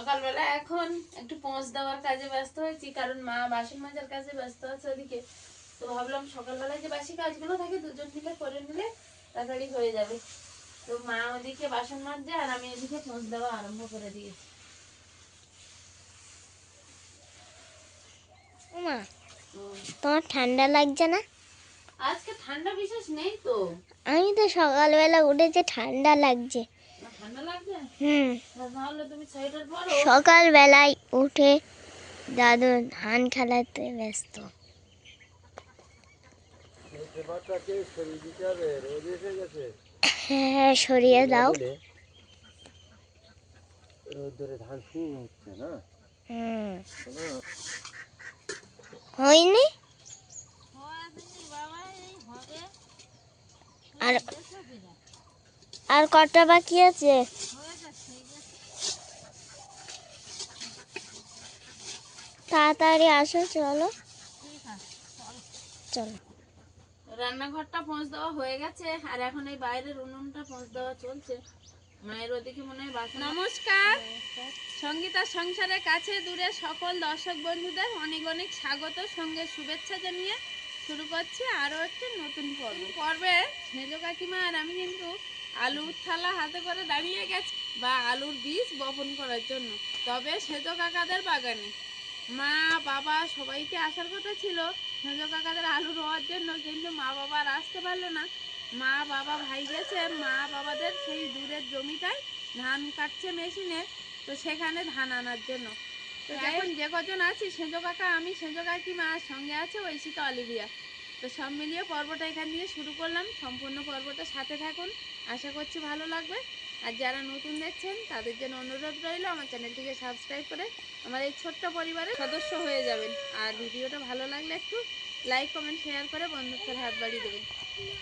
সকালবেলা এখন একটু পৌঁছ দেওয়ার কাজে ব্যস্ত হয়েছি, কারণ মা বাসন মাজার কাজে ব্যস্ত আছে ওদিকে। তো ভাবলাম সকালবেলায় যে বাসি কাজগুলো থাকে দুজন মিলে করে নিলে তাড়াতাড়ি হয়ে যাবে। তো মা ওদিকে বাসন মাজছে আর আমি এদিকে পৌঁছ দেওয়া আরম্ভ করে দিয়েছি। মা, তোমার ঠান্ডা লাগছে না? আজকে ঠান্ডা বিশেষ নেই তো। আমি তো সকালবেলা উঠেছে ঠান্ডা লাগছে। ঠান্ডা লাগছে? তাহলে তুমি সোয়েটার পরো। সকালবেলায় উঠে দাদু ধান খেলাতে ব্যস্ত। হ্যাঁ, সরিয়ে দাও। হয়নি আর আর কটা বাকি আছে? তাড়াতাড়ি আসো, চলো চলো। রান্নাঘরটা পৌঁছ দেওয়া হয়ে গেছে আর এখন এই বাইরের উনুনটা পৌঁছ দেওয়া চলছে। মায়ের ওদিকে মনে হয় বাসন। নমস্কার, সঙ্গীতা সংসারের কাছে দূরে সকল দর্শক বন্ধুদের অনেক অনেক স্বাগত, সঙ্গে শুভেচ্ছা জানিয়ে শুরু করছি আরও একটি নতুন পর্বে। মেজো কাকিমা আর আমি কিন্তু আলুর থালা হাতে করে দাঁড়িয়ে গেছি বা আলুর বীজ বপন করার জন্য। তবে সেজো কাকাদের বাগানে মা বাবা সবাইকে আসার কথা ছিল সেজো কাকাদের আলু রোয়ার জন্য, কিন্তু মা বাবা আর আসতে পারলো না। মা বাবা ভাই গেছে মা বাবাদের সেই দূরের জমিটায় ধান কাটছে মেশিনে, তো সেখানে ধান আনার জন্য। তো এখন যে কজন আছি সেজো কাকা, আমি, সেজো কাকিমা, আর সঙ্গে আছে ঐশিকা অলিভিয়া। তো সব মিলিয়ে পর্বটা এখান দিয়ে শুরু করলাম। সম্পূর্ণ পর্বটা সাথে থাকুন, আশা করছি ভালো লাগবে। আর যারা নতুন দেখছেন তাদের জন্য অনুরোধ রইল আমার চ্যানেলটিকে সাবস্ক্রাইব করে আমার এই ছোট্ট পরিবারের সদস্য হয়ে যাবেন। আর ভিডিওটা ভালো লাগলে একটু লাইক কমেন্ট শেয়ার করে বন্ধুত্বের হাত বাড়িয়ে দেবেন।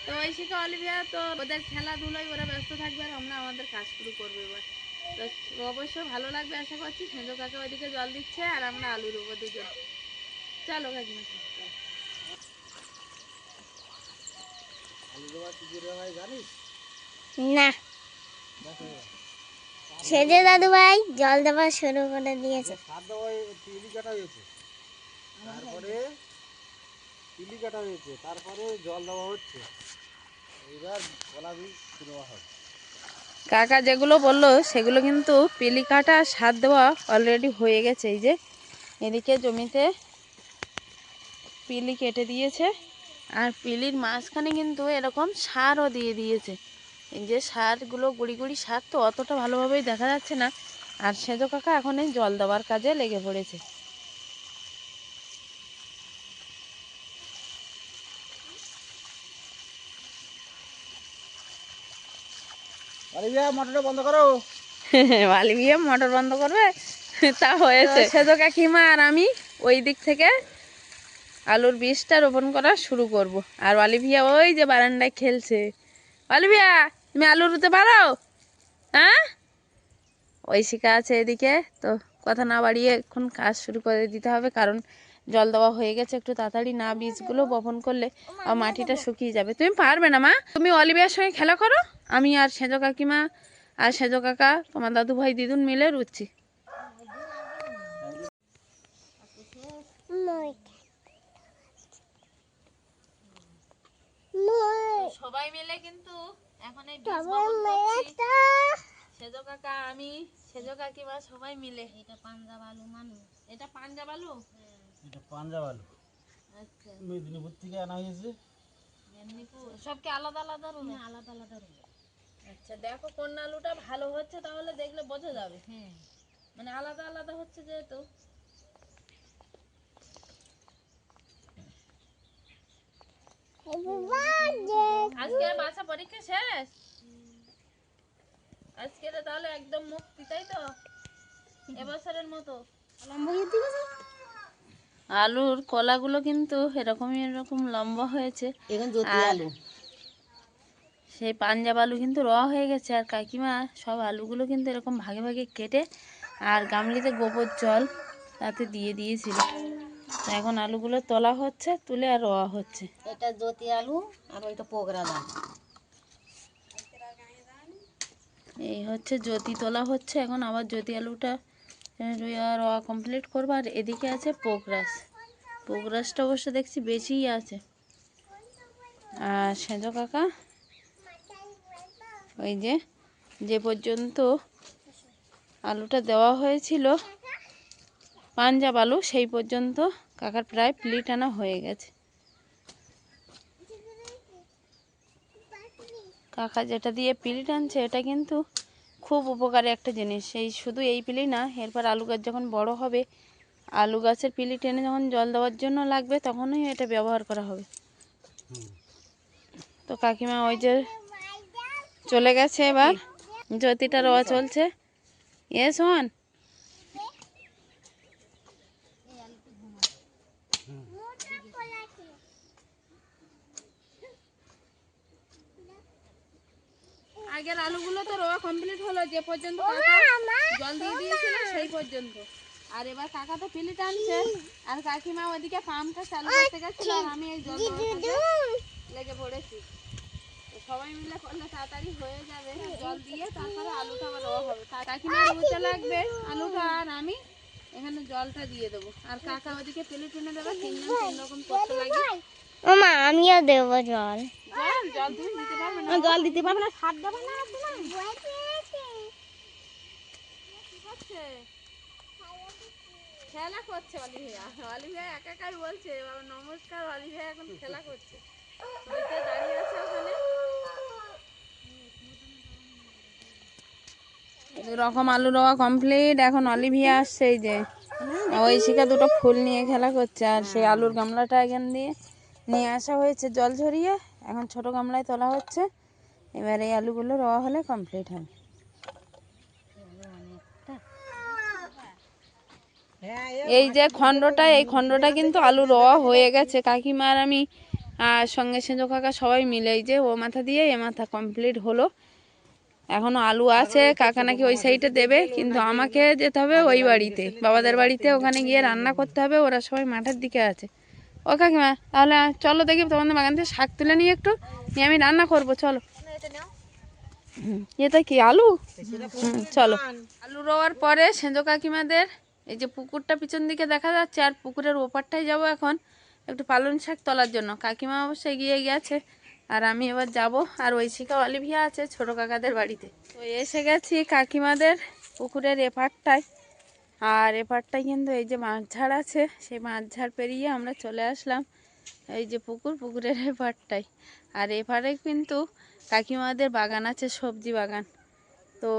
তো ঐশিকা অলিভিয়া তো ওদের খেলাধুলোয় ওরা ব্যস্ত থাকবে আর আমরা আমাদের কাজ শুরু করবো এবার। তো অবশ্যই ভালো লাগবে আশা করছি। সেজো কাকা ওইদিকে জল দিচ্ছে আর আমরা আলু রোবো দুজন। চলো কাকিমা। না, সেজে দাদু ভাই জল দেওয়া শুরু করে দিয়েছে। তারপরে জল দেওয়া হচ্ছে। এবার কলা বীজ দেওয়া হবে। কাকা যেগুলো বললো সেগুলো কিন্তু পিলি কাটা সার দেওয়া অলরেডি হয়ে গেছে। এই যে এদিকে জমিতে পিলি কেটে দিয়েছে আর পিলির মাঝখানে কিন্তু এরকম সারও দিয়ে দিয়েছে। এই যে সারগুলো গুঁড়ি গুঁড়ি সার, তো অতটা ভালোভাবেই দেখা যাচ্ছে না। আর সেজো কাকা এখন এই জল দেওয়ার কাজে লেগে পড়েছে। মোটরটা বন্ধ করো। অলিভিয়া মোটর বন্ধ করবে? তা হয়েছে। সেজো কাকিমা আর আমি ওই দিক থেকে আলুর বীজটা রোপণ করা শুরু করব। আর অলিভিয়া ওই যে বারান্দায় খেলছে। অলিভিয়া, তুমি আলু রুতে পারো? হ্যাঁ, ঐশিকা আছে এদিকে। তো কথা না বাড়িয়ে এখন কাজ শুরু করে দিতে হবে, কারণ জল দেওয়া হয়ে গেছে। একটু তাড়াতাড়ি না বীজগুলো বপন করলে আর মাটিটা শুকিয়ে যাবে। তুমি পারবে না মা, তুমি অলিভিয়ার সঙ্গে খেলা করো, আমি আর সেজো কাকিমা আর সেজো কাকা তোমার দাদু ভাই দিদুন মিলে রুচ্ছি। সবাই মিলে কিন্তু এখন এই বীজ বপন করছি। সেজো কাকা, আমি, সেজো কাকিমা সবাই মিলে। এটা পাঞ্জাব আলু মানু। এটা পাঞ্জাব আলু? এটা পাঞ্জাব আলু। আচ্ছা, মেদিনীপুর থেকে আনা হয়েছে। মেদিনীপুর? সব কি আলাদা আলাদা রুম? আলাদা আলাদা রুম। আচ্ছা, দেখো কোন আলুটা ভালো হচ্ছে, তাহলে দেখলে বোঝা যাবে। হ্যাঁ, মানে আলাদা আলাদা হচ্ছে যেহেতু। আজকে বাসা পরীক্ষা শেষ? আজকে তাহলে একদম মুক্তি, তাই তো? এবছরের মতো আলুর কলাগুলো কিন্তু এরকম লম্বা হয়েছে। আলু সেই পাঞ্জাব আলু কিন্তু র হয়ে গেছে। আর কাকিমা সব আলুগুলো কিন্তু এরকম ভাগে ভাগে কেটে আর গামলিতে গোবর জল তাতে দিয়ে দিয়েছিল। তো এখন আলুগুলো তোলা হচ্ছে, তুলে আর রোয়া হচ্ছে। এটা জ্যোতি আলু আর ওইটা পোগরা আলু। এই হচ্ছে জ্যোতি তোলা হচ্ছে এখন। আবার জ্যোতি আলুটা রোয়া কমপ্লিট করবো। আর এদিকে আছে পোকরাস, পোকরাসটা অবশ্য দেখছি বেশিই আছে। আর সেজ কাকা ওই যে পর্যন্ত আলুটা দেওয়া হয়েছিল পাঞ্জাব আলু, সেই পর্যন্ত কাকার প্রায় প্লিট আনা হয়ে গেছে। কাকা যেটা দিয়ে প্লিট আনছে এটা কিন্তু খুব উপকারী একটা জিনিস। এই শুধু এই পিলি না, এরপর আলু গাছ যখন বড় হবে, আলু গাছের পিলি টেনে যখন জল দেওয়ার জন্য লাগবে তখনই এটা ব্যবহার করা হবে। তো কাকিমা ওই যে চলে গেছে, এবার জ্যোতিটা রোয়া চলছে। এ শোন, আগের আলুগুলো তো রোয়া কমপ্লিট হলো, যে পর্যন্ত কাকা জল দিয়ে দিয়েছিল সেই পর্যন্ত। আর এবার কাকা তো পিলি টানছে, আর কাকিমা ওইদিকে পাম্পটা চালু করতে গেছিল, আর আমি এই জল লেগে পড়েছি। তো সবাই মিলে করলে তাড়াতাড়ি হয়ে যাবে, জল দিয়ে তারপরে আলুটা আবার রোয়া হবে। কাকিমা রুতে লাগবে আলুটা, আর আমি এখানে জলটা দিয়ে দেবো। আর কাকা ওইদিকে পিলি টেনে দেবে, তিনজন তিন রকম করতে লাগে। মামা আমিও দেবো জল। জল তুমি দিতে পারবে না? জল দিতে পারবে না, সার দেবে না। খেলা করছে অলিভিয়া, অলিভিয়া একা একাই বলছে বাবা নমস্কার। অলিভিয়া এখন খেলা করছে, ওইতে দাঁড়িয়ে আছে ওখানে। এরকম আলু রোয়া কমপ্লিট। এখন অলিভিয়া আসছে, এই যে ঐশিকা দুটো ফুল নিয়ে খেলা করছে। আর সেই আলুর গামলাটা এখান দিয়ে নিয়ে আসা হয়েছে জল ঝরিয়ে, এখন ছোট গামলায় তোলা হচ্ছে। এবার এই আলুগুলো রোয়া হলে কমপ্লিট হবে। এই যে খণ্ডটা, এই খণ্ডটা কিন্তু আলু রোয়া হয়ে গেছে। কাকিমা আর আমি আর সঙ্গে সেজো কাকা সবাই মিলে, এই যে ও মাথা দিয়ে এ মাথা কমপ্লিট হলো। এখনো আলু আছে, কাকা নাকি ওই সাইডে দেবে, কিন্তু আমাকে যেতে হবে ওই বাড়িতে, বাবাদের বাড়িতে। ওখানে গিয়ে রান্না করতে হবে, ওরা সবাই মাঠের দিকে আছে। ও কাকিমা তাহলে চলো দেখি তোমাদের বাগান থেকে শাক তুলে নিয়ে একটু নিয়ে আমি রান্না করবো, চলো। এটা কি আলু? চলো। আলু রোয়ার পরে সেজো কাকিমাদের এই যে পুকুরটা পিছন দিকে দেখা যাচ্ছে, আর পুকুরের ওপারটাই যাব এখন একটু পালং শাক তোলার জন্য। কাকিমা অবশ্য এগিয়ে গেছে, আর আমি এবার যাব। আর ঐশিকা অলিভিয়া আছে ছোট কাকাদের বাড়িতে। তো এসে গেছি কাকিমাদের পুকুরের এপারটায়। আর এপারটায় কিন্তু এই যে মাছঝাড় আছে, সেই মাছঝাড় পেরিয়ে আমরা চলে আসলাম এই যে পুকুরের এপারটায়। আর এপারে কিন্তু কাকিমাদের বাগান আছে, সবজি বাগান। তো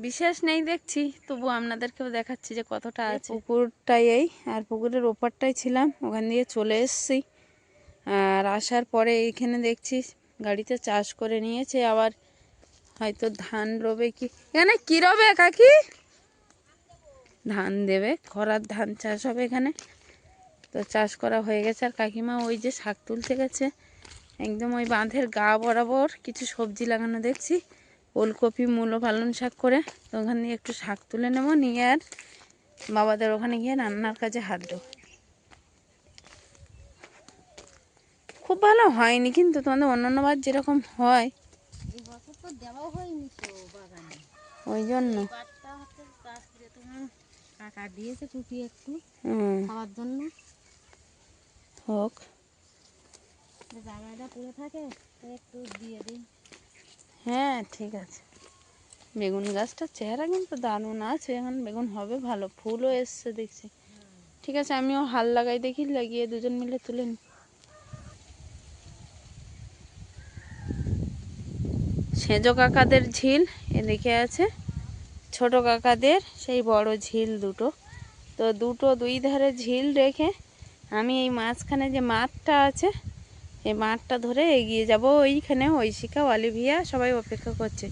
বিশেষ নেই দেখছি, তবু আপনাদেরকেও দেখাচ্ছি যে কতটা আছে। পুকুরটাই এই, আর পুকুরের ওপারটাই ছিলাম, ওখান দিয়ে চলে এসেছি। আর আসার পরে এইখানে দেখছি গাড়িতে চাষ করে নিয়েছে, আবার হয়তো ধান রবে। কি এখানে কি রবে কাকি? ধান দেবে, খরার ধান চাষ হবে এখানে। তো চাষ করা হয়ে গেছে। আর কাকিমা ওই যে শাক তুলতে গেছে, একদম ওই বাঁধের গা বরাবর কিছু সবজি লাগানো দেখছি, ওলকপি মূলো পালং শাক করে। তো ওখান দিয়ে একটু শাক তুলে নেব, নিয়ে আর বাবাদের ওখানে গিয়ে রান্নার কাজে হাত দেবো। খুব ভালো হয়নি কিন্তু, তোমাদের অন্যান্য বার যেরকম হয় এই বছর তো দেওয়াও হয়নি তো বাগানে, ওই জন্য। পাটটা হচ্ছে গাছ দিয়ে তোমার কাকা দিয়েছে টুপি একটু হুম, খাওয়ার জন্য। হোক। জায়গাটা পড়ে থাকে তো একটু দিয়ে দিই। হ্যাঁ ঠিক আছে। বেগুন গাছটার চেহারা কিন্তু দারুণ আছে, এখন বেগুন হবে ভালো, ফুলও এসছে দেখছি। ঠিক আছে, আমিও হাল লাগাই, দেখি লাগিয়ে দুজন মিলে তুলে নিই। সেজো কাকাদের ঝিল এদিকে আছে, ছোট কাকাদের সেই বড় ঝিল দুটো। তো দুই ধারে ঝিল রেখে আমি এই মাঝখানে যে মাঠটা আছে, এই মাঠটা ধরে এগিয়ে যাব। ওইখানে ঐশিকা অলিভিয়া সবাই অপেক্ষা করছে।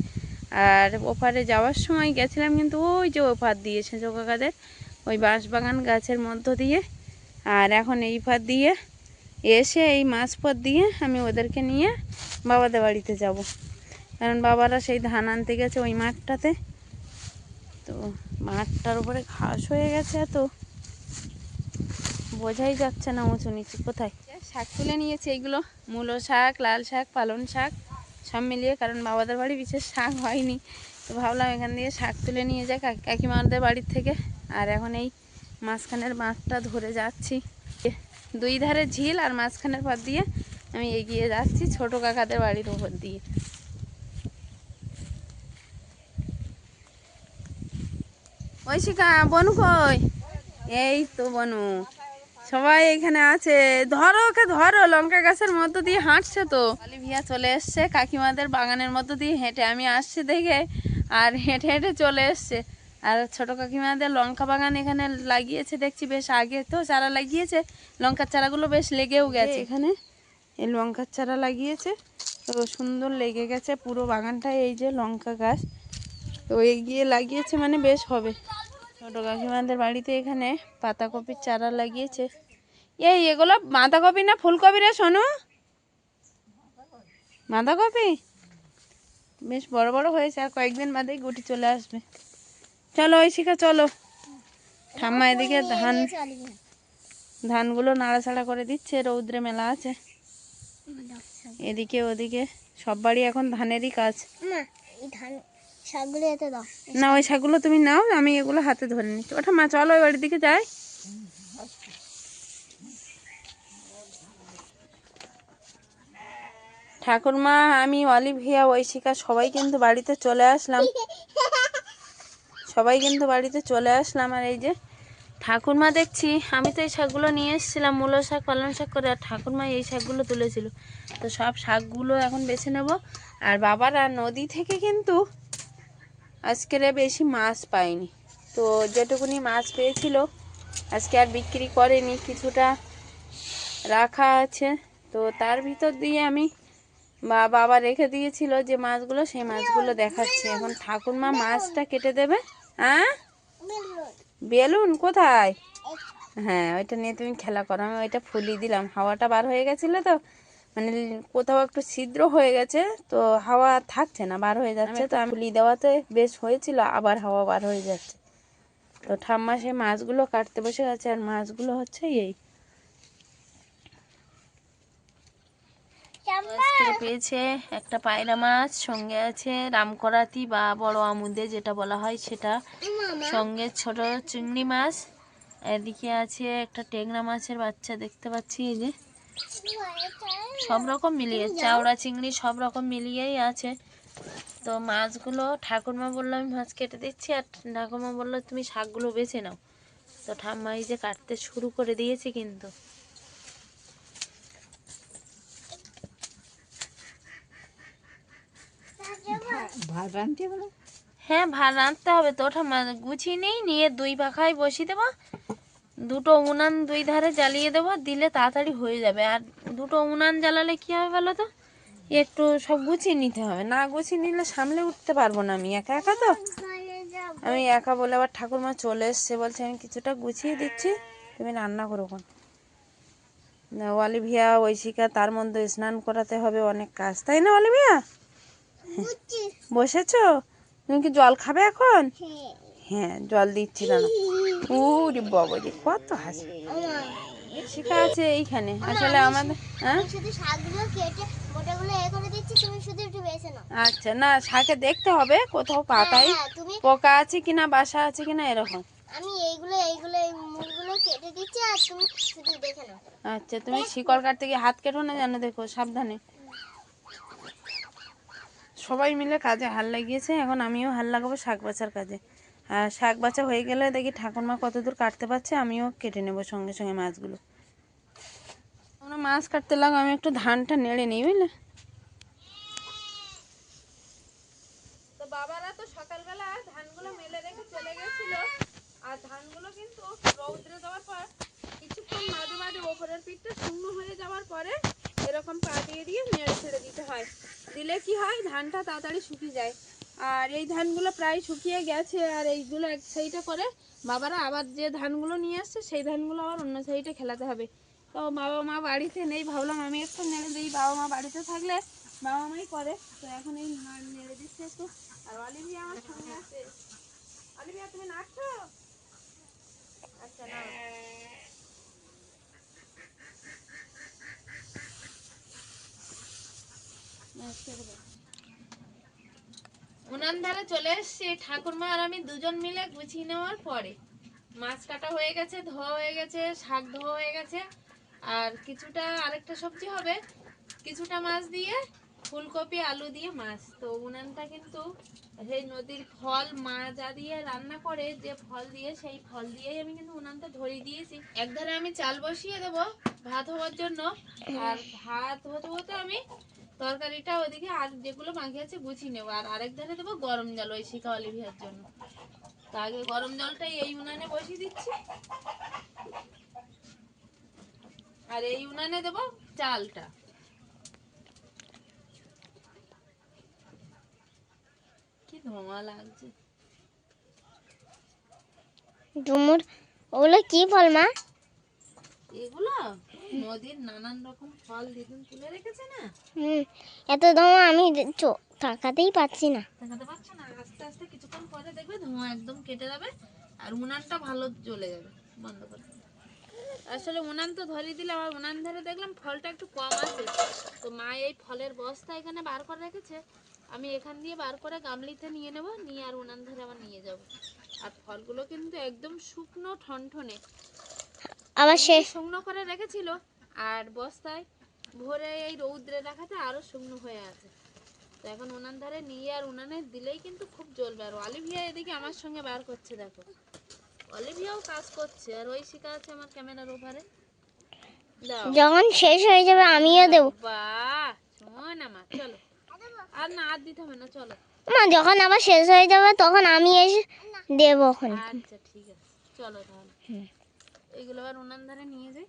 আর ওপারে যাওয়ার সময় গেছিলাম কিন্তু ওই যে ওপার দিয়ে সেজো কাকাদের ওই বাঁশবাগান গাছের মধ্য দিয়ে। আর এখন এই পার দিয়ে এসে এই মাঝপথ দিয়ে আমি ওদেরকে নিয়ে বাবাদের বাড়িতে যাব, কারণ বাবারা সেই ধান আনতে গেছে ওই মাঠটাতে। তো মাঠটার উপরে ঘাস হয়ে গেছে, এত বোঝাই যাচ্ছে না উঁচু নিচু কোথায়। শাক তুলে নিয়েছি, এইগুলো মূলো শাক, লাল শাক, পালং শাক সব মিলিয়ে, কারণ বাবাদের বাড়ি বিশেষ শাক হয়নি। তো ভাবলাম এখান দিয়ে শাক তুলে নিয়ে যাই কাকিমাদের বাড়ির থেকে। আর এখন এই মাঝখানের বাঁধটা ধরে যাচ্ছি। দুই ধারে ঝিল আর মাঝখানের পথ দিয়ে আমি এগিয়ে যাচ্ছি ছোট কাকাদের বাড়ির উপর দিয়ে। ঐশিকা, বনু কই? এই তো বনু, সবাই এখানে আছে। ধরো ওকে, ধরো, লঙ্কা গাছের মধ্য দিয়ে হাঁটছে তো। অলিভিয়া চলে এসছে কাকিমাদের বাগানের মধ্য দিয়ে হেঁটে, আমি আসছি দেখে আর হেঁটে হেঁটে চলে এসছে। আর ছোট কাকিমাদের লঙ্কা বাগান এখানে লাগিয়েছে দেখছি, বেশ আগে তো চারা লাগিয়েছে, লঙ্কার চারাগুলো বেশ লেগেও গেছে। এখানে এই লঙ্কার চারা লাগিয়েছে তো সুন্দর লেগে গেছে পুরো বাগানটায়। এই যে লঙ্কা গাছ তো এগিয়ে লাগিয়েছে, মানে বেশ হবে। ছোট কাকিমাদের বাড়িতে এখানে পাতাকপির চারা লাগিয়েছে। এগুলো বাঁধাকপি না ফুলকপি রে সোনু? বাঁধাকপি বেশ বড় বড় হয়েছে, আর কয়েকদিন বাদেই গুটি চলে আসবে। চলো ঐশিকা চলো, ঠাম্মা এদিকে ধানগুলো নাড়াচাড়া করে দিচ্ছে, রৌদ্রে মেলা আছে এদিকে ওদিকে। সব বাড়ি এখন ধানেরই কাজ। না ওই শাকগুলো তুমি নাও, আমি এগুলো হাতে ধরে নিচ্ছি। ওঠা মা, চলো ওই বাড়ির দিকে যাই। ঠাকুরমা, আমি, অলিভিয়া, ঐশিকা সবাই কিন্তু বাড়িতে চলে আসলাম। আর এই যে ঠাকুরমা দেখছি, আমি তো এই শাকগুলো নিয়ে এসেছিলাম, মূলো শাক পালং শাক করে, আর ঠাকুরমা এই শাকগুলো তুলেছিল। তো সব শাকগুলো এখন বেছে নেব। আর বাবারা নদী থেকে কিন্তু আজকের বেশি মাছ পাইনি, তো যেটুকুনি মাছ পেয়েছিল আজকে আর বিক্রি করেনি, কিছুটা রাখা আছে। তো তার ভিতর দিয়ে আমি বাবা রেখে দিয়েছিল যে মাছগুলো, সেই মাছগুলো দেখাচ্ছে। এখন ঠাকুরমা মাছটা কেটে দেবে। হ্যাঁ, বেলুন কোথায়? হ্যাঁ, ওইটা নিয়ে তুমি খেলা করো। আমি ওইটা ফুলিয়ে দিলাম, হাওয়াটা বার হয়ে গেছিলো তো, মানে কোথাও একটু ছিদ্র হয়ে গেছে, তো হাওয়া থাকছে না, বার হয়ে যাচ্ছে। তো আমি ফুলিয়ে দেওয়াতে বেশ হয়েছিল, আবার হাওয়া বার হয়ে যাচ্ছে। তো ঠাম্মা সেই মাছগুলো কাটতে বসে গেছে। আর মাছগুলো হচ্ছে এই পেয়েছে একটা পায়রা মাছ, সঙ্গে আছে রামকরাতি বা বড় আমুদে যেটা বলা হয় সেটা, সঙ্গে ছোট চিংড়ি মাছ, এদিকে আছে একটা টেংরা মাছের বাচ্চা দেখতে পাচ্ছি। এই যে সব রকম মিলিয়ে, চাওড়া চিংড়ি সব রকম মিলিয়েই আছে। তো মাছগুলো ঠাকুরমা বললো আমি মাছ কেটে দিচ্ছি, আর ঠাকুরমা বললো তুমি শাকগুলো বেছে নাও। তো ঠাম্মা এই যে কাটতে শুরু করে দিয়েছে কিন্তু। হ্যাঁ, ভাত রাঁধতে হবে তো। ওঠা গুছিয়ে নিয়ে 2 পাখায় বসিয়ে দেবো, 2টো উনান 2 ধারে জ্বালিয়ে দেবো, দিলে তাড়াতাড়ি হয়ে যাবে। আর 2টো উনান জ্বালালে কী হবে বলো তো, একটু সব গুছিয়ে নিতে হবে, না গুছিয়ে নিলে সামলে উঠতে পারবো না আমি একা একা। তো আমি একা বলে আবার ঠাকুরমা চলে এসছে, বলছে আমি কিছুটা গুছিয়ে দিচ্ছি, তুমি রান্না করো। কোন অলিভিয়া, ঐশিকা, তার মধ্যে স্নান করাতে হবে, অনেক কাজ, তাই না অলিভিয়া? বসেছো? তুমি কি জল খাবে এখন? হ্যাঁ, জল দিচ্ছি না। ওরে বাবা রে, কত হাসি। শিখা আছে এইখানে আসলে আমাদের। হ্যাঁ, আচ্ছা, না শাকে দেখতে হবে কোথাও পাতায় পোকা আছে কিনা, বাসা আছে কিনা, এরকম। আমি এইগুলো এই মুড়গুলো কেটে দিচ্ছি, আর তুমি শুধু দেখে নাও। আচ্ছা, তুমি শিকড় কাটতে গিয়ে হাত কেটো না জানো, দেখো সাবধানে। সবাই মিলে কাজে হাল লাগিয়েছে, এখন আমিও হাল লাগাবো শাক বাছার কাজে। আর শাক বাছা হয়ে গেলে দেখি ঠাকুরমা কতদূর কাটতে পারছে, আমিও কেটে নেব সঙ্গে সঙ্গে মাছগুলো। তোমরা মাছ কাটতে লাগো, আমি একটু ধানটা নেড়ে নিই, বুঝলে? তো বাবারা তো সকালবেলা ধানগুলো মেলে রেখে চলে গেছিল, আর ধানগুলো কিন্তু রৌদ্রে দেওয়ার পর কিছুক্ষণ মাঝে মাঝে ওপরের পিঠটা শুকনো হয়ে যাওয়ার পরে এরকম পা দিয়ে দিয়ে নেড়ে ছেড়ে দিতে হয়, দিলে কি হয় ধানটা তাড়াতাড়ি শুকিয়ে যায়। আর এই ধানগুলো প্রায় শুকিয়ে গেছে, আর এইগুলো এক সাইডে করে বাবারা আবার যে ধানগুলো নিয়ে আসছে সেই ধানগুলো আবার অন্য সাইডে খেলাতে হবে। তো বাবা মা বাড়িতে নেই, ভাবলাম আমি একটু নেড়ে দিই, বাবা মা বাড়িতে থাকলে বাবা মাই করে। তো এখন এই নেড়ে দিচ্ছে একটু। আর অলিভিয়া আমার সঙ্গে আছে। অলিভিয়া, তুমি নাচছো? আচ্ছা, না উনান ধারে চলে এসছি ঠাকুরমা আর আমি দুজন মিলে গুছিয়ে নেওয়ার পরে। মাছ কাটা হয়ে গেছে, ধোয়া হয়ে গেছে, শাক ধোয়া হয়ে গেছে, আর কিছুটা আরেকটা সবজি হবে, কিছুটা মাছ দিয়ে ফুলকপি আলু দিয়ে মাছ। তো উনানটা কিন্তু সেই নদীর ফল মা যা দিয়ে রান্না করে, যে ফল দিয়ে, সেই ফল দিয়েই আমি কিন্তু উনানটা ধরিয়ে দিয়েছি। একধারে আমি চাল বসিয়ে দেবো ভাত হওয়ার জন্য, আর ভাত হতে হতে আমি তরকারিটা ওদিকে আর যেগুলো বাকি আছে গুছিয়ে নেবো, আর আরেক ধারে দেবো গরম জল ওই শিকা অলিভিয়ার জন্য। তো আগে গরম জলটাই এই উনানে বসিয়ে দিচ্ছি, আর এই উনানে দেবো চালটা। কি ধোঁয়া লাগছে। ডুমুর, ওগুলো কি ফল মা? এগুলো নদীর নানান রকম ফল দিদিন তুলে রেখেছে না, এত ধোঁয়া আমি তাকাতেই পাচ্ছি না। দেখাতে পারছো না। আস্তে আস্তে কিছুক্ষণ পরে দেখবে ধোঁয়া একদম কেটে যাবে, আর উনানটা ভালো জ্বলে যাবে। বন্ধ করে আসলে উনান তো ধরিয়ে দিলাম, আর উনান ধরে দেখলাম ফলটা একটু কম আছে। তো মা এই ফলের বস্তা এখানে বার করে রেখেছে, আমি এখান দিয়ে বার করে গামলিতে নিয়ে নেব, নিয়ে আর উনান ধরে আবার নিয়ে যাব। আর ফলগুলো কিন্তু একদম শুকনো ঠনঠনে, আবার সে শুকনো করে রেখেছিল, আর বস্তায় ভরে এই রৌদ্রে রাখাতে আরো শুকনো হয়ে আছে। তো এখন উনান ধারে নিয়ে আর উনানে দিলেই কিন্তু খুব জ্বলবে। আর অলিভিয়া এদিকে আমার সঙ্গে বার করছে, দেখো অলিভিয়াও কাজ করছে, আর ওই শিকা আছে আমার ক্যামেরার ওপারে। দাও, যখন শেষ হয়ে যাবে আমিও দেবো। বাহ শোন আমার, চলো আর না আর দিতে হবে না, চলো। মা যখন আবার শেষ হয়ে যাবে তখন আমি এসে দেবো ওখানে। আচ্ছা ঠিক আছে, চলো তাহলে এইগুলো আবার উনান ধারে নিয়ে যাই।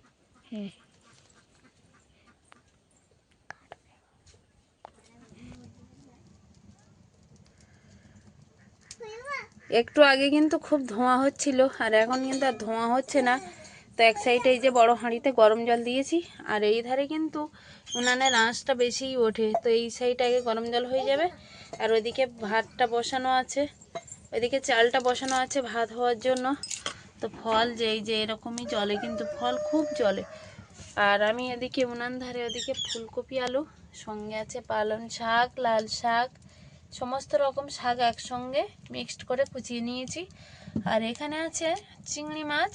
একটু আগে কিন্তু খুব ধোঁয়া হচ্ছিল, আর এখন কিন্তু আর ধোঁয়া হচ্ছে না। তো এক সাইডে এই যে বড় হাঁড়িতে গরম জল দিয়েছি, আর এই ধারে কিন্তু উনানের আঁচটা বেশিই ওঠে। তো এই সাইডে আগে গরম জল হয়ে যাবে, আর ওইদিকে ভাতটা বসানো আছে, ওইদিকে চালটা বসানো আছে ভাত হওয়ার জন্য। তো ফল যে এই যে এরকমই জলে, কিন্তু ফল খুব জলে। আর আমি এদিকে উনান ধারে ওদিকে ফুলকপি আলু, সঙ্গে আছে পালং শাক, লাল শাক, সমস্ত রকম শাক একসঙ্গে মিক্সড করে কুচিয়ে নিয়েছি। আর এখানে আছে চিংড়ি মাছ,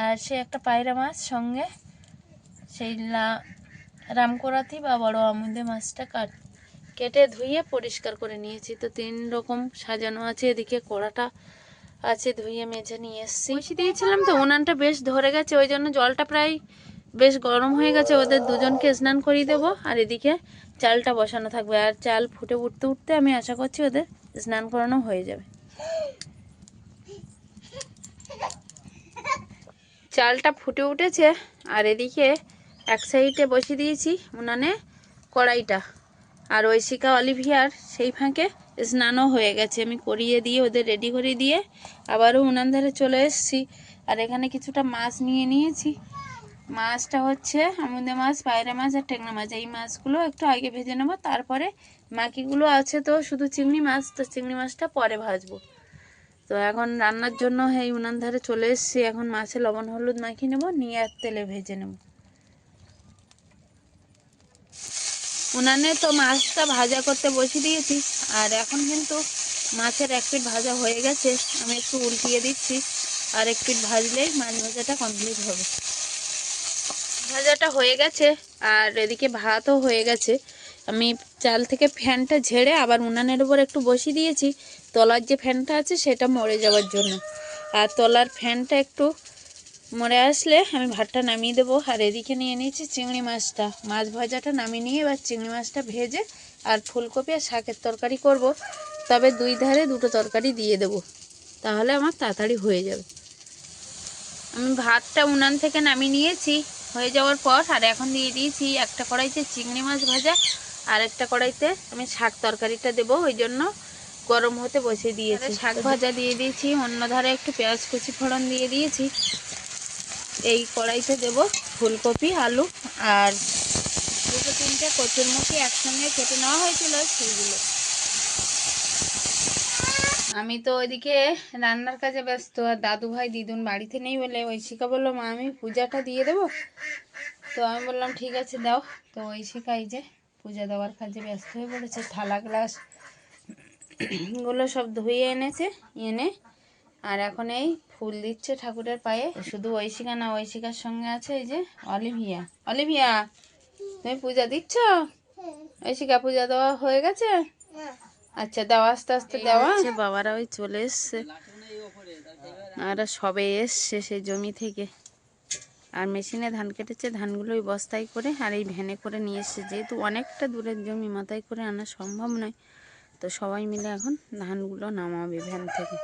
আর সে একটা পায়রা মাছ, সঙ্গে সেই রামকোরাতি বা বড় আমুদে মাছটা কেটে ধুয়ে পরিষ্কার করে নিয়েছি। তো 3 রকম সাজানো আছে। এদিকে কড়াটা আছে ধুয়ে মেজে নিয়ে এসেছি, বসিয়ে দিয়েছিলাম। তো উনানটা বেশ ধরে গেছে, ওই জন্য জলটা প্রায় বেশ গরম হয়ে গেছে। ওদের দুজনকে স্নান করিয়ে দেবো, আর এদিকে চালটা বসানো থাকবে। আর চাল ফুটে উঠতে উঠতে আমি আশা করছি ওদের স্নান করানো হয়ে যাবে। চালটা ফুটে উঠেছে, আর এদিকে এক সাইডে বসিয়ে দিয়েছি উনানে কড়াইটা। আর ঐশিকা অলিভিয়ার সেই ফাঁকে স্নানও হয়ে গেছে, আমি করিয়ে দিয়ে ওদের রেডি করে দিয়ে আবারও উনান ধারে চলে এসেছি। আর এখানে কিছুটা মাছ নিয়ে নিয়েছি। মাছটা হচ্ছে আমুদে মাছ, পায়রা মাছ আর ট্যাংরা মাছ। এই মাছগুলো একটু আগে ভেজে নেবো, তারপরে বাকিগুলো আছে তো শুধু চিংড়ি মাছ, তো চিংড়ি মাছটা পরে ভাজবো। তো এখন রান্নার জন্য এই উনান ধারে চলে এসেছি। এখন মাছে লবণ হলুদ মাখিয়ে নেবো, নিয়ে আর তেলে ভেজে নেব। উনানে তো মাছটা ভাজা করতে বসিয়ে দিয়েছি, আর এখন কিন্তু মাছের এক পিঠ ভাজা হয়ে গেছে। আমি একটু উল্টিয়ে দিচ্ছি, আর এক পিঠ ভাজলেই মাছ ভাজাটা কমপ্লিট হবে। ভাজাটা হয়ে গেছে, আর এদিকে ভাতও হয়ে গেছে। আমি চাল থেকে ফ্যানটা ঝেড়ে আবার উনানের উপর একটু বসিয়ে দিয়েছি, তলার যে ফ্যানটা আছে সেটা মরে যাওয়ার জন্য। আর তলার ফ্যানটা একটু মরে আসলে আমি ভাতটা নামিয়ে দেবো। আর এদিকে নিয়ে নিয়েছি চিংড়ি মাছটা, মাছ ভাজাটা নামিয়ে নিয়ে এবার চিংড়ি মাছটা ভেজে আর ফুলকপি আর শাকের তরকারি করব। তবে 2 ধারে 2টো তরকারি দিয়ে দেব, তাহলে আমার তাড়াতাড়ি হয়ে যাবে। আমি ভাতটা উনান থেকে নামিয়ে নিয়েছি হয়ে যাওয়ার পর, আর এখন দিয়ে দিয়েছি একটা কড়াইতে চিংড়ি মাছ ভাজা, আর একটা কড়াইতে আমি শাক তরকারিটা দেবো, ওই জন্য গরম হতে বসিয়ে দিয়েছি। শাক ভাজা দিয়ে দিয়েছি, অন্য ধারে একটু পেঁয়াজ কুচি ফোড়ন দিয়ে দিয়েছি। এই কড়াইতে দেব ফুলকপি আলু, আর 2-3টে কচুরমুখী একসঙ্গে কেটে নেওয়া হয়েছিল সেইগুলো। আমি তো ওইদিকে রান্নার কাজে ব্যস্ত, আর দাদু ভাই দিদুন বাড়িতে নেই বলে ঐশিকা বললো মা আমি পূজাটা দিয়ে দেবো। তো আমি বললাম ঠিক আছে দাও। তো ঐশিকা এই যে পূজা দেওয়ার কাজে ব্যস্ত হয়ে পড়েছে। থালা গ্লাস গুলো সব ধুয়ে এনেছে, এনে আর এখন এই ফুল দিচ্ছে ঠাকুরের পায়ে। শুধু ঐশিকা না, ঐশিকার সঙ্গে আছে এই যে অলিভিয়া। অলিভিয়া, তুমি পূজা দিচ্ছ? ঐশিকা, পূজা দেওয়া হয়ে গেছে? আচ্ছা দাও, আস্তে আস্তে দেওয়া। বাবারা ওই চলে এসছে, আর সবে এসছে সেই জমি থেকে। আর মেশিনে ধান কেটেছে, ধানগুলো ওই বস্তায় করে আর এই ভ্যানে করে নিয়ে এসছে। যেহেতু অনেকটা দূরের জমি, মাথায় করে আনা সম্ভব নয়, তো সবাই মিলে এখন ধানগুলো নামাবে ভ্যান থেকে।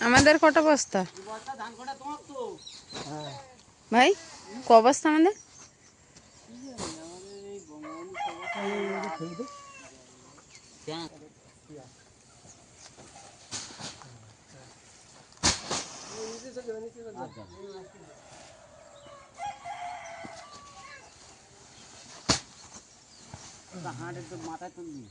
আমাদের কটা বস্তা ভাই? ক বস্তা আমাদের? মাথায় তুলবি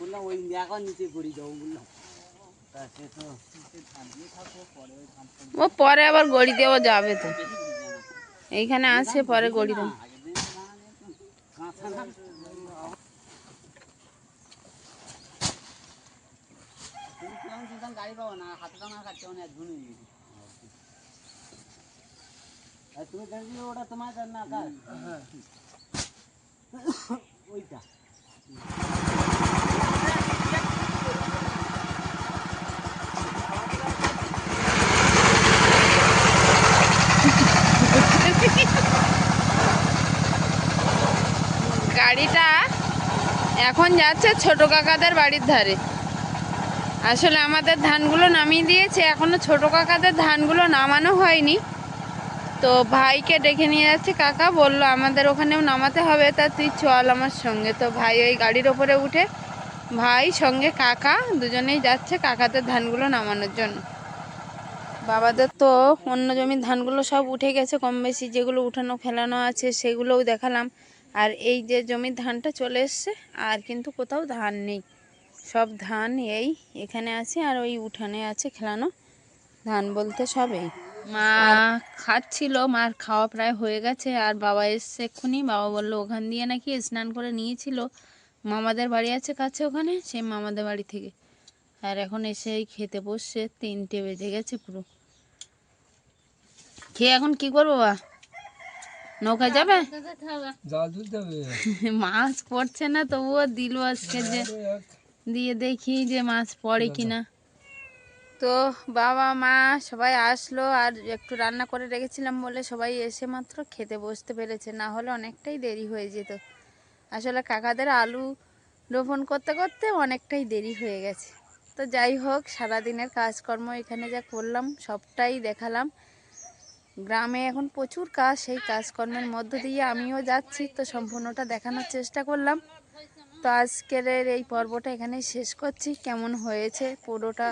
বললাম ওই এখন নিচে করি যাও বললাম। ও পরে আবার গড়ি দেওয়া যাবে তো, এইখানে আছে পরে গড়ি দেবো। গাড়ি পাবো না, হাতে টানা কাটছে অনেক ধুনে তুমি দেখবি ওটা তোমার না কাজ ওইটা। গাড়িটা এখন যাচ্ছে ছোট কাকাদের বাড়ির ধারে। আসলে আমাদের ধানগুলো নামিয়ে দিয়েছে, এখনো ছোট কাকাদের ধানগুলো নামানো হয়নি। তো ভাইকে ডেকে নিয়ে যাচ্ছে কাকা, বলল আমাদের ওখানেও নামাতে হবে, তা তুই চল আমার সঙ্গে। তো ভাই ওই গাড়ির ওপরে উঠে, ভাই সঙ্গে কাকা দুজনেই যাচ্ছে কাকাদের ধানগুলো নামানোর জন্য। বাবাদের তো অন্য জমির ধানগুলো সব উঠে গেছে কম বেশি, যেগুলো উঠানো ফেলানো আছে সেগুলোও দেখালাম। আর এই যে জমির ধানটা চলে এসছে, আর কিন্তু কোথাও ধান নেই, সব ধান এই এখানে আছে আর ওই উঠানে আছে খেলানো ধান বলতে সবই। মা খাচ্ছিল, মার খাওয়া প্রায় হয়ে গেছে। আর বাবা এসছে এক্ষুনি, বাবা বললো ওখান দিয়ে নাকি স্নান করে নিয়েছিল, মামাদের বাড়ি আছে কাছে ওখানে, সেই মামাদের বাড়ি থেকে। আর এখন এসে খেতে বসছে, 3টে বেজে গেছে পুরো। খেয়ে এখন কি করবো বা? নৌকা যাবে? মাছ পড়ছে না, তবুও দিল আজকে, যে দিয়ে দেখি যে মাছ পড়ে কিনা। তো বাবা মা সবাই আসলো, আর একটু রান্না করে রেখেছিলাম বলে সবাই এসে মাত্র খেতে বসতে পেরেছে, না হলে অনেকটাই দেরি হয়ে যেত। আসলে কাকাদের আলু রোপণ করতে করতে অনেকটাই দেরি হয়ে গেছে। তো যাই হোক, সারাদিনের কাজকর্ম এখানে যা করলাম সবটাই দেখালাম। গ্রামে এখন প্রচুর কাজ, সেই কাজকর্মের মধ্য দিয়ে আমিও যাচ্ছি, তো সম্পূর্ণটা দেখানোর চেষ্টা করলাম। তো আজকের এই পর্বটা এখানেই শেষ করছি। কেমন হয়েছে পুরোটা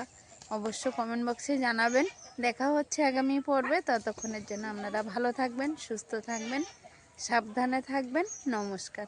অবশ্য কমেন্ট বক্সে জানাবেন। দেখা হচ্ছে আগামী পর্বে, ততক্ষণের জন্য আপনারা ভালো থাকবেন, সুস্থ থাকবেন, সাবধানে থাকবেন। নমস্কার।